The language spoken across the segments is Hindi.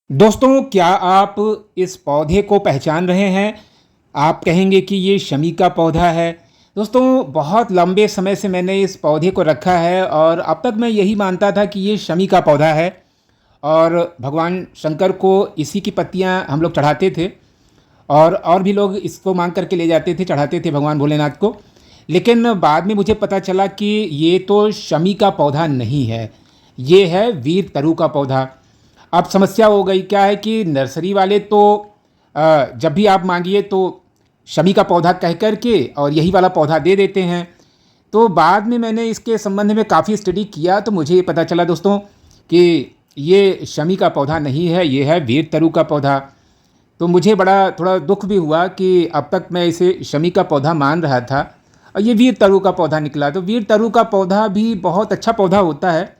दोस्तों, क्या आप इस पौधे को पहचान रहे हैं? आप कहेंगे कि ये शमी का पौधा है। दोस्तों, बहुत लंबे समय से मैंने इस पौधे को रखा है और अब तक मैं यही मानता था कि ये शमी का पौधा है और भगवान शंकर को इसी की पत्तियां हम लोग चढ़ाते थे और भी लोग इसको मांग करके ले जाते थे, चढ़ाते थे भगवान भोलेनाथ को। लेकिन बाद में मुझे पता चला कि ये तो शमी का पौधा नहीं है, ये है वीर तरु का पौधा। अब समस्या हो गई क्या है कि नर्सरी वाले तो जब भी आप मांगिए तो शमी का पौधा कह कर के और यही वाला पौधा दे देते हैं। तो बाद में मैंने इसके संबंध में काफ़ी स्टडी किया तो मुझे ये पता चला दोस्तों कि ये शमी का पौधा नहीं है, ये है वीर तरु का पौधा। तो मुझे बड़ा थोड़ा दुख भी हुआ कि अब तक मैं इसे शमी का पौधा मान रहा था और ये वीर तरु का पौधा निकला। तो वीर तरु का पौधा भी बहुत अच्छा पौधा होता है।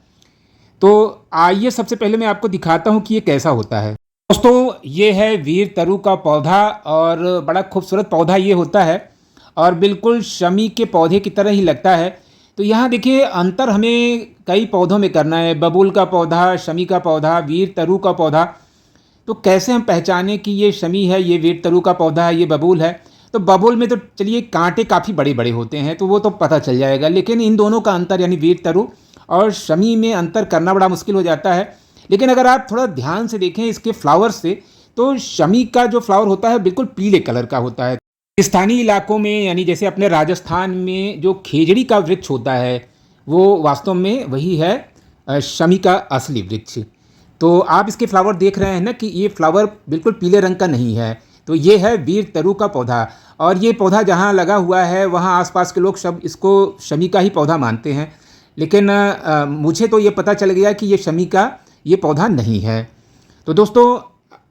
तो आइए सबसे पहले मैं आपको दिखाता हूँ कि ये कैसा होता है। दोस्तों, ये है वीर तरु का पौधा और बड़ा खूबसूरत पौधा ये होता है और बिल्कुल शमी के पौधे की तरह ही लगता है। तो यहाँ देखिए अंतर हमें कई पौधों में करना है, बबूल का पौधा, शमी का पौधा, वीर तरु का पौधा। तो कैसे हम पहचानें कि ये शमी है, ये वीर तरु का पौधा है, ये बबूल है? तो बबूल में तो चलिए कांटे काफ़ी बड़े बड़े होते हैं तो वो तो पता चल जाएगा, लेकिन इन दोनों का अंतर यानी वीर तरु और शमी में अंतर करना बड़ा मुश्किल हो जाता है। लेकिन अगर आप थोड़ा ध्यान से देखें इसके फ्लावर से, तो शमी का जो फ्लावर होता है बिल्कुल पीले कलर का होता है। स्थानीय इलाकों में यानी जैसे अपने राजस्थान में जो खेजड़ी का वृक्ष होता है वो वास्तव में वही है शमी का असली वृक्ष। तो आप इसके फ्लावर देख रहे हैं ना कि ये फ्लावर बिल्कुल पीले रंग का नहीं है। तो ये है वीर तरु का पौधा और ये पौधा जहाँ लगा हुआ है वहाँ आसपास के लोग सब इसको शमी का ही पौधा मानते हैं। लेकिन मुझे तो ये पता चल गया कि ये शमी का ये पौधा नहीं है। तो दोस्तों,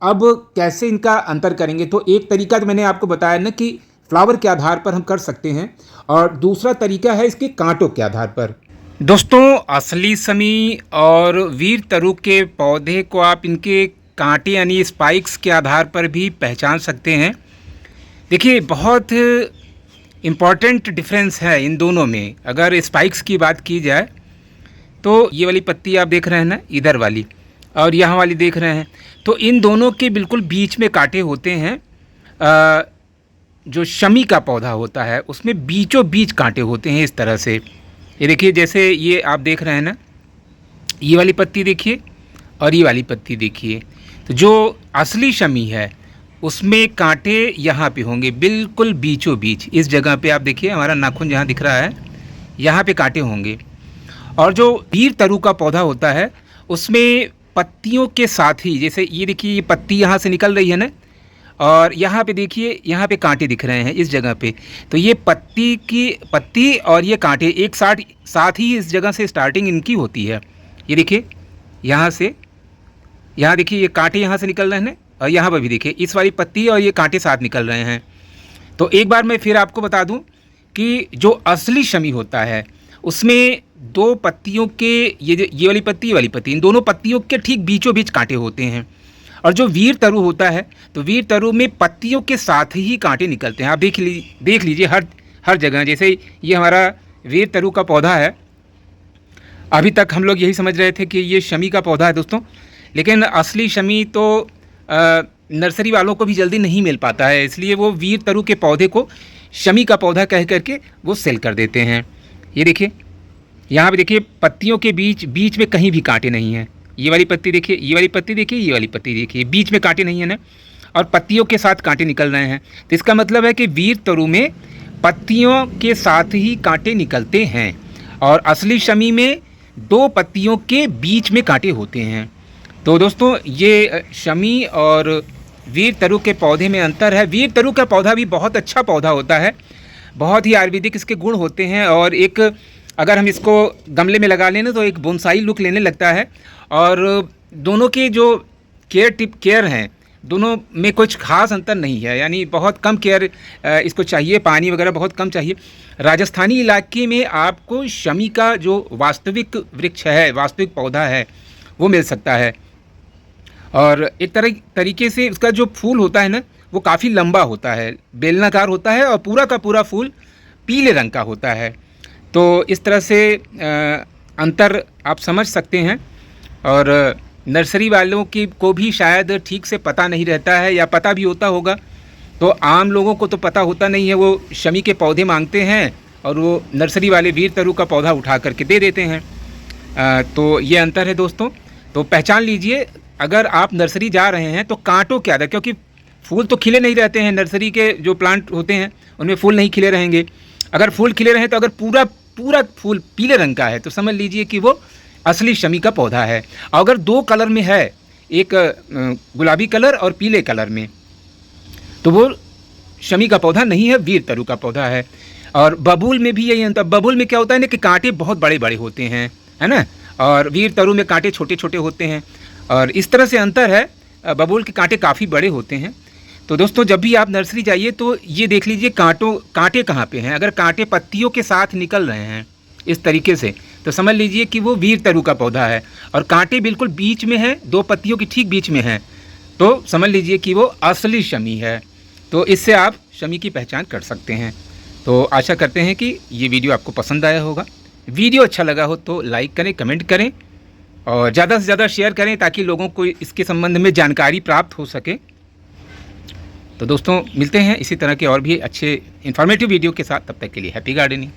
अब कैसे इनका अंतर करेंगे? तो एक तरीका तो मैंने आपको बताया ना कि फ्लावर के आधार पर हम कर सकते हैं और दूसरा तरीका है इसके कांटों के आधार पर। दोस्तों, असली शमी और वीर तरु के पौधे को आप इनके कांटे यानी स्पाइक्स के आधार पर भी पहचान सकते हैं। देखिए, बहुत इम्पॉर्टेंट डिफरेंस है इन दोनों में। अगर स्पाइक्स की बात की जाए तो ये वाली पत्ती आप देख रहे हैं ना, इधर वाली, और यहाँ वाली देख रहे हैं, तो इन दोनों के बिल्कुल बीच में कांटे होते हैं। जो शमी का पौधा होता है उसमें बीचों बीच कांटे होते हैं इस तरह से। ये देखिए, जैसे ये आप देख रहे हैं ना, ये वाली पत्ती देखिए और ये वाली पत्ती देखिए। तो जो असली शमी है उसमें कांटे यहाँ पे होंगे बिल्कुल बीचों बीच। इस जगह पे आप देखिए, हमारा नाखून जहाँ दिख रहा है यहाँ पे कांटे होंगे। और जो वीर तरु का पौधा होता है उसमें पत्तियों के साथ ही, जैसे ये देखिए ये पत्ती यहाँ से निकल रही है ना, और यहाँ पे देखिए यहाँ पे कांटे दिख रहे हैं इस जगह पे। तो ये पत्ती और ये कांटे एक साथ ही इस जगह से स्टार्टिंग इनकी होती है। ये देखिए यहाँ से, यहाँ देखिए ये कांटे यहाँ से निकल रहे हैं और यहाँ पर भी देखिए इस वाली पत्ती और ये कांटे साथ निकल रहे हैं। तो एक बार मैं फिर आपको बता दूं कि जो असली शमी होता है उसमें दो पत्तियों के, ये वाली पत्ती, इन दोनों पत्तियों के ठीक बीचों बीच कांटे होते हैं। और जो वीर तरु होता है तो वीर तरु में पत्तियों के साथ ही कांटे निकलते हैं। आप देख लीजिए हर जगह। जैसे ये हमारा वीर तरु का पौधा है, अभी तक हम लोग यही समझ रहे थे कि ये शमी का पौधा है दोस्तों, लेकिन असली शमी तो नर्सरी वालों को भी जल्दी नहीं मिल पाता है, इसलिए वो वीर तरु के पौधे को शमी का पौधा कह करके वो सेल कर देते हैं। ये देखिए यहाँ पे देखिए पत्तियों के बीच में कहीं भी कांटे नहीं हैं। ये वाली पत्ती देखिए, ये वाली पत्ती देखिए, ये वाली पत्ती देखिए, बीच में कांटे नहीं है ना, और पत्तियों के साथ कांटे निकल रहे हैं। तो इसका मतलब है कि वीर तरु में पत्तियों के साथ ही कांटे निकलते हैं और असली शमी में दो पत्तियों के बीच में कांटे होते हैं। तो दोस्तों, ये शमी और वीर तरु के पौधे में अंतर है। वीर तरु का पौधा भी बहुत अच्छा पौधा होता है, बहुत ही आयुर्वेदिक इसके गुण होते हैं और एक अगर हम इसको गमले में लगा लें ना तो एक बोनसाई लुक लेने लगता है। और दोनों के जो केयर हैं, दोनों में कुछ खास अंतर नहीं है, यानी बहुत कम केयर इसको चाहिए, पानी वगैरह बहुत कम चाहिए। राजस्थानी इलाके में आपको शमी का जो वास्तविक वृक्ष है, वास्तविक पौधा है, वो मिल सकता है। और एक तरीके से उसका जो फूल होता है ना वो काफ़ी लंबा होता है, बेलनाकार होता है और पूरा का पूरा फूल पीले रंग का होता है। तो इस तरह से अंतर आप समझ सकते हैं। और नर्सरी वालों की को भी शायद ठीक से पता नहीं रहता है, या पता भी होता होगा तो आम लोगों को तो पता होता नहीं है। वो शमी के पौधे मांगते हैं और वो नर्सरी वाले वीर तरु का पौधा उठा करके दे देते हैं। तो ये अंतर है दोस्तों। तो पहचान लीजिए, अगर आप नर्सरी जा रहे हैं तो कांटों के आधार, क्योंकि फूल तो खिले नहीं रहते हैं, नर्सरी के जो प्लांट होते हैं उनमें फूल नहीं खिले रहेंगे। अगर फूल खिले रहें तो अगर पूरा पूरा फूल पीले रंग का है तो समझ लीजिए कि वो असली शमी का पौधा है। और अगर दो कलर में है, एक गुलाबी कलर और पीले कलर में, तो वो शमी का पौधा नहीं है, वीर तरु का पौधा है। और बबूल में भी यही अंतर। बबूल में क्या होता है ना कि कांटे बहुत बड़े बड़े होते हैं, है ना, और वीर तरु में कांटे छोटे छोटे होते हैं। और इस तरह से अंतर है, बबूल के कांटे काफ़ी बड़े होते हैं। तो दोस्तों, जब भी आप नर्सरी जाइए तो ये देख लीजिए कांटे कहाँ पे हैं। अगर कांटे पत्तियों के साथ निकल रहे हैं इस तरीके से, तो समझ लीजिए कि वो वीर तरु का पौधा है। और कांटे बिल्कुल बीच में हैं, दो पत्तियों की ठीक बीच में हैं, तो समझ लीजिए कि वो असली शमी है। तो इससे आप शमी की पहचान कर सकते हैं। तो आशा करते हैं कि ये वीडियो आपको पसंद आया होगा। वीडियो अच्छा लगा हो तो लाइक करें, कमेंट करें और ज़्यादा से ज़्यादा शेयर करें ताकि लोगों को इसके संबंध में जानकारी प्राप्त हो सके। तो दोस्तों, मिलते हैं इसी तरह के और भी अच्छे इन्फॉर्मेटिव वीडियो के साथ। तब तक के लिए हैप्पी गार्डनिंग।